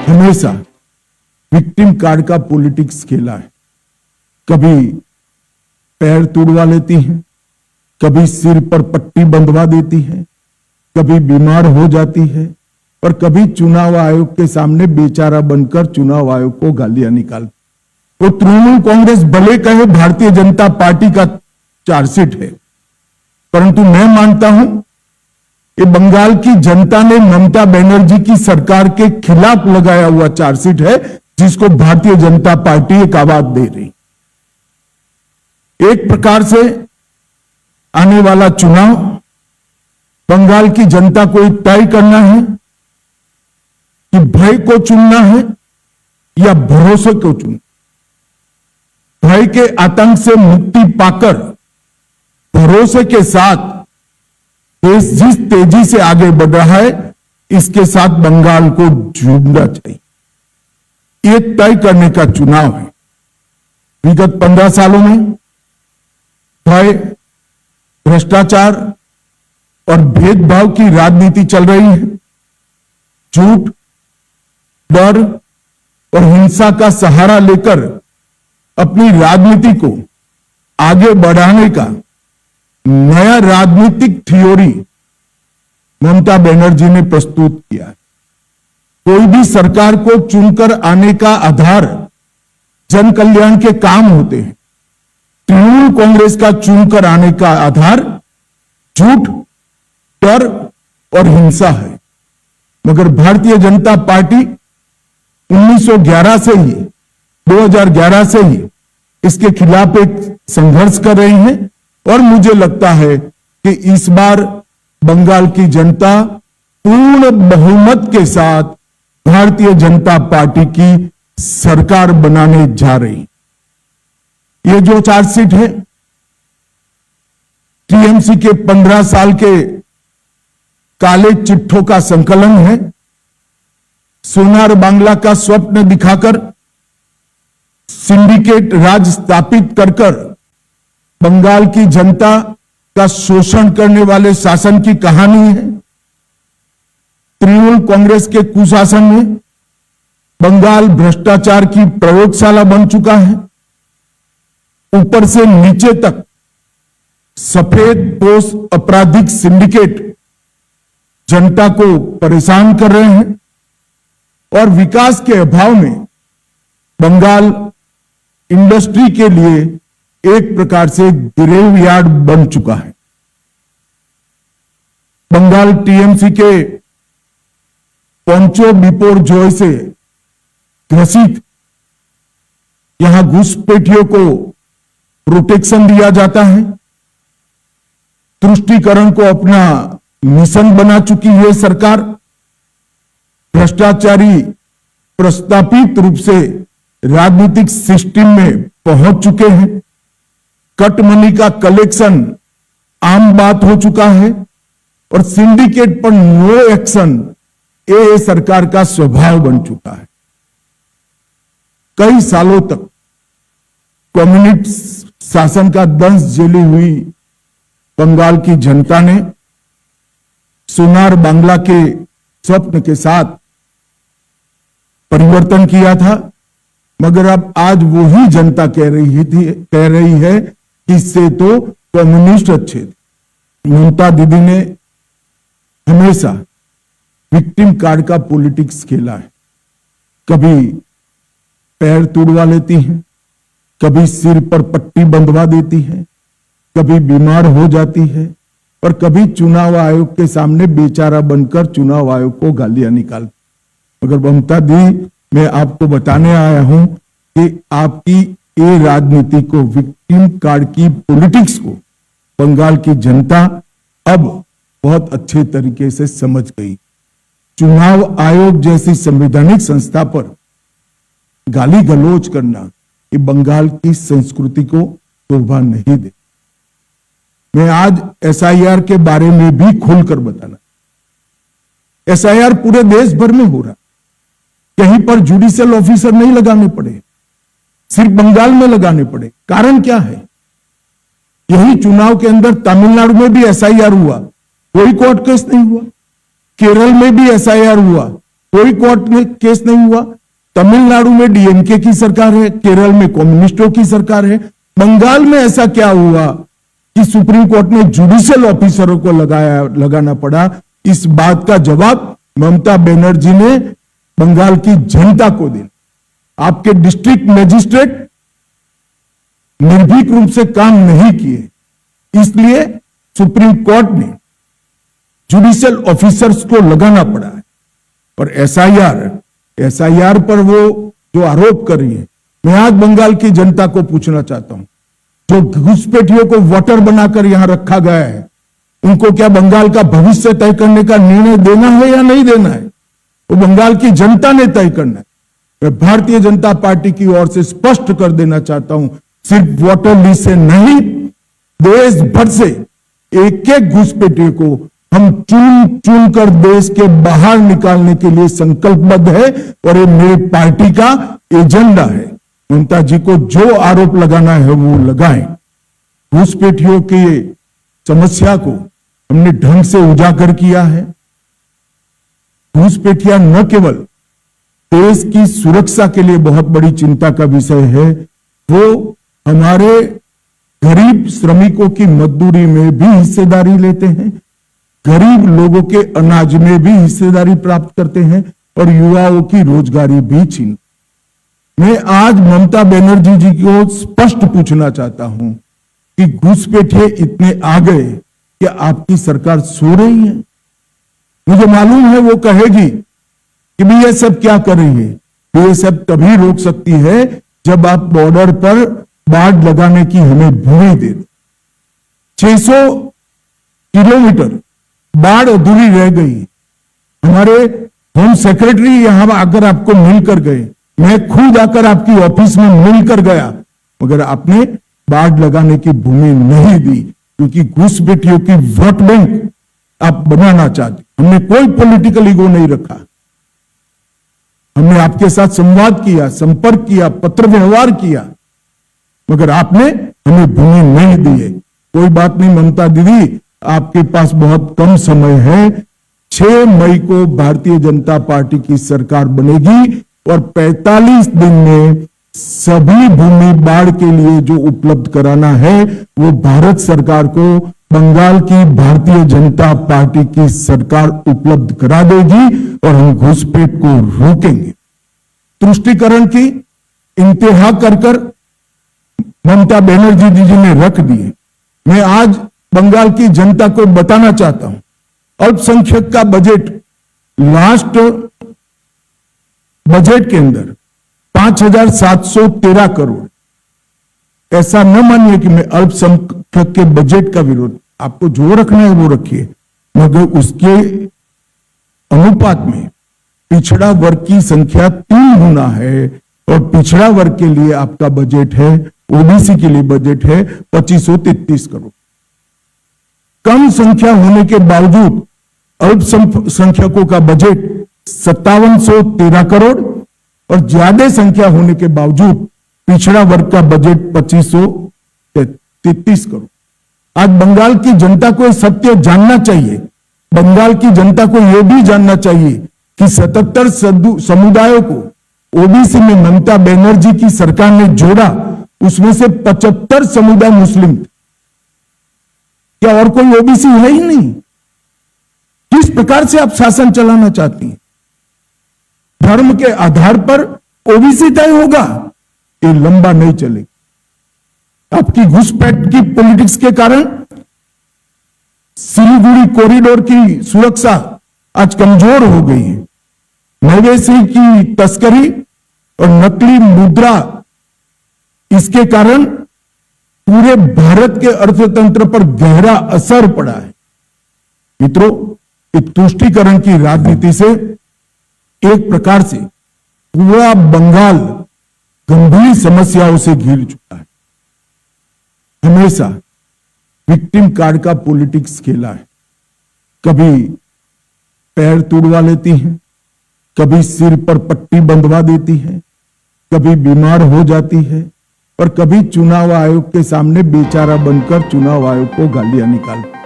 हमेशा victim card का politics खेला है। कभी पैर तोड़वा लेती हैं, कभी सिर पर पट्टी बंधवा देती है, कभी बीमार हो जाती है और कभी चुनाव आयोग के सामने बेचारा बनकर चुनाव आयोग को गालियां निकालती। तो तृणमूल कांग्रेस भले कहे भारतीय जनता पार्टी का चार्जशीट है, परंतु मैं मानता हूं कि बंगाल की जनता ने ममता बनर्जी की सरकार के खिलाफ लगाया हुआ चार्जशीट है, जिसको भारतीय जनता पार्टी एक आवाज दे रही। एक प्रकार से आने वाला चुनाव बंगाल की जनता को तय करना है कि भय को चुनना है या भरोसे को चुनना। भय के आतंक से मुक्ति पाकर भरोसे के साथ देश जिस तेजी से आगे बढ़ रहा है, इसके साथ बंगाल को जुड़ना चाहिए। ये तय करने का चुनाव है। विगत 15 सालों में भय, भ्रष्टाचार और भेदभाव की राजनीति चल रही है। झूठ, डर और हिंसा का सहारा लेकर अपनी राजनीति को आगे बढ़ाने का नया राजनीतिक थ्योरी ममता बनर्जी ने प्रस्तुत किया है। कोई भी सरकार को चुनकर आने का आधार जन कल्याण के काम होते हैं। तृणमूल कांग्रेस का चुनकर आने का आधार झूठ, डर और हिंसा है। मगर भारतीय जनता पार्टी 1911 से ही 2011 से ही इसके खिलाफ एक संघर्ष कर रही है और मुझे लगता है कि इस बार बंगाल की जनता पूर्ण बहुमत के साथ भारतीय जनता पार्टी की सरकार बनाने जा रही। ये जो चार्जशीट है टीएमसी के 15 साल के काले चिट्ठों का संकलन है। सोनार बांग्ला का स्वप्न दिखाकर सिंडिकेट राज स्थापित कर बंगाल की जनता का शोषण करने वाले शासन की कहानी है। तृणमूल कांग्रेस के कुशासन में बंगाल भ्रष्टाचार की प्रयोगशाला बन चुका है। ऊपर से नीचे तक सफेद पोष आपराधिक सिंडिकेट जनता को परेशान कर रहे हैं और विकास के अभाव में बंगाल इंडस्ट्री के लिए एक प्रकार से ग्रेवयार्ड बन चुका है। बंगाल टीएमसी के पोंचो बिपोर जॉय से ग्रसित यहां घुसपैठियों को प्रोटेक्शन दिया जाता है। तुष्टीकरण को अपना मिशन बना चुकी है सरकार। भ्रष्टाचारी प्रस्तापित रूप से राजनीतिक सिस्टम में पहुंच चुके हैं। कट मनी का कलेक्शन आम बात हो चुका है और सिंडिकेट पर नो एक्शन ये सरकार का स्वभाव बन चुका है। कई सालों तक कम्युनिस्ट शासन का दंश झेली हुई बंगाल की जनता ने सोनार बांग्ला के स्वप्न के साथ परिवर्तन किया था, मगर अब आज वही जनता कह रही है कि इससे तो कम्युनिस्ट अच्छे थे। ममता दीदी ने हमेशा विक्टिम कार्ड का पॉलिटिक्स खेला है। कभी पैर तोड़वा लेती हैं, कभी सिर पर पट्टी बंधवा देती है, कभी बीमार हो जाती है और कभी चुनाव आयोग के सामने बेचारा बनकर चुनाव आयोग को गालियां निकालती। मगर ममता दी, मैं आपको बताने आया हूं कि आपकी ये राजनीति को, विक्टिम कार्ड की पॉलिटिक्स को बंगाल की जनता अब बहुत अच्छे तरीके से समझ गई। चुनाव आयोग जैसी संवैधानिक संस्था पर गाली गलौज करना ये बंगाल की संस्कृति को शोभा नहीं दे। मैं आज एसआईआर के बारे में भी खुलकर बताना। एसआईआर पूरे देश भर में हो रहा, कहीं पर जुडिशियल ऑफिसर नहीं लगाने पड़े, सिर्फ बंगाल में लगाने पड़े। कारण क्या है? यही चुनाव के अंदर तमिलनाडु में भी एसआईआर हुआ, कोई कोर्ट केस नहीं हुआ। केरल में भी एसआईआर हुआ, कोई कोर्ट में केस नहीं हुआ। तमिलनाडु में डीएमके की सरकार है, केरल में कम्युनिस्टों की सरकार है। बंगाल में ऐसा क्या हुआ कि सुप्रीम कोर्ट ने जुडिशियल ऑफिसरों को लगाना पड़ा? इस बात का जवाब ममता बनर्जी ने बंगाल की जनता को दिया। आपके डिस्ट्रिक्ट मजिस्ट्रेट निर्भीक रूप से काम नहीं किए, इसलिए सुप्रीम कोर्ट ने जुडिशियल ऑफिसर्स को लगाना पड़ा है। और एसआईआर पर वो जो आरोप कर रही है, मैं आज बंगाल की जनता को पूछना चाहता हूं, जो घुसपैठियों को वोटर बनाकर यहां रखा गया है, उनको क्या बंगाल का भविष्य तय करने का निर्णय देना है या नहीं देना है? वो बंगाल की जनता ने तय करना है। मैं भारतीय जनता पार्टी की ओर से स्पष्ट कर देना चाहता हूं, सिर्फ वोटर लिस्ट से नहीं, देश भर से एक एक घुसपैठियों को हम चुन कर देश के बाहर निकालने के लिए संकल्पबद्ध है। और ये मेरी पार्टी का एजेंडा है। ममता जी को जो आरोप लगाना है वो लगाएं। घुसपैठियों की समस्या को हमने ढंग से उजागर किया है। घुसपैठियां न केवल देश की सुरक्षा के लिए बहुत बड़ी चिंता का विषय है, वो हमारे गरीब श्रमिकों की मजदूरी में भी हिस्सेदारी लेते हैं, गरीब लोगों के अनाज में भी हिस्सेदारी प्राप्त करते हैं और युवाओं की रोजगारी भी छीन। मैं आज ममता बनर्जी जी को स्पष्ट पूछना चाहता हूं कि घुसपैठिए इतने आ गए कि आपकी सरकार सो रही है? मुझे मालूम है वो कहेगी कि भी ये सब क्या कर रही है। तो ये सब तभी रोक सकती है जब आप बॉर्डर पर बाढ़ लगाने की हमें भूमि दे। 600 किलोमीटर बाढ़ अधूरी रह गई। हमारे होम सेक्रेटरी यहां आकर आपको मिलकर गए, मैं खुद आकर आपकी ऑफिस में मिलकर गया, मगर आपने बाढ़ लगाने की भूमि नहीं दी, क्योंकि घुसपैठियों की वोट बैंक आप बनाना चाहते। हमने कोई पॉलिटिकल ईगो नहीं रखा। हमने आपके साथ संवाद किया, संपर्क किया, पत्र व्यवहार किया, मगर आपने हमें भूमि नहीं दी है। कोई बात नहीं ममता दीदी, आपके पास बहुत कम समय है। 6 मई को भारतीय जनता पार्टी की सरकार बनेगी और 45 दिन में सभी भूमि बाढ़ के लिए जो उपलब्ध कराना है वो भारत सरकार को बंगाल की भारतीय जनता पार्टी की सरकार उपलब्ध करा देगी और हम घुसपैठ को रोकेंगे। तुष्टीकरण की इंतहा कर ममता बनर्जी जी ने रख दिए। मैं आज बंगाल की जनता को बताना चाहता हूं, अल्पसंख्यक का बजट लास्ट बजट के अंदर 5,713 करोड़। ऐसा न मानिए कि मैं अल्पसंख्यक के बजट का विरोध, आपको जो रखना है वो रखिए, मगर उसके अनुपात में पिछड़ा वर्ग की संख्या 3 गुना है और पिछड़ा वर्ग के लिए आपका बजट है, ओबीसी के लिए बजट है 2533 करोड़। कम संख्या होने के बावजूद अल्पसंख्यकों का बजट 5713 करोड़ और ज्यादा संख्या होने के बावजूद पिछड़ा वर्ग का बजट 2533 करोड़। आज बंगाल की जनता को सत्य जानना चाहिए। बंगाल की जनता को यह भी जानना चाहिए कि 77 समुदायों को ओबीसी में ममता बनर्जी की सरकार ने जोड़ा, उसमें से 75 समुदाय मुस्लिम। क्या और कोई ओबीसी है ही नहीं? किस प्रकार से आप शासन चलाना चाहती हैं? धर्म के आधार पर ओबीसी तय होगा, ये लंबा नहीं चलेगा। आपकी घुसपैठ की पॉलिटिक्स के कारण सिलीगुड़ी कॉरिडोर की सुरक्षा आज कमजोर हो गई है। मवेशी की तस्करी और नकली मुद्रा, इसके कारण पूरे भारत के अर्थतंत्र पर गहरा असर पड़ा है। मित्रों, एक तुष्टीकरण की राजनीति से एक प्रकार से पूरा बंगाल गंभीर समस्याओं से घिर चुका है। हमेशा विक्टिम कार्ड का पॉलिटिक्स खेला है। कभी पैर तुड़वा लेती हैं, कभी सिर पर पट्टी बंधवा देती है, कभी बीमार हो जाती है और कभी चुनाव आयोग के सामने बेचारा बनकर चुनाव आयोग को गालियां निकालती है।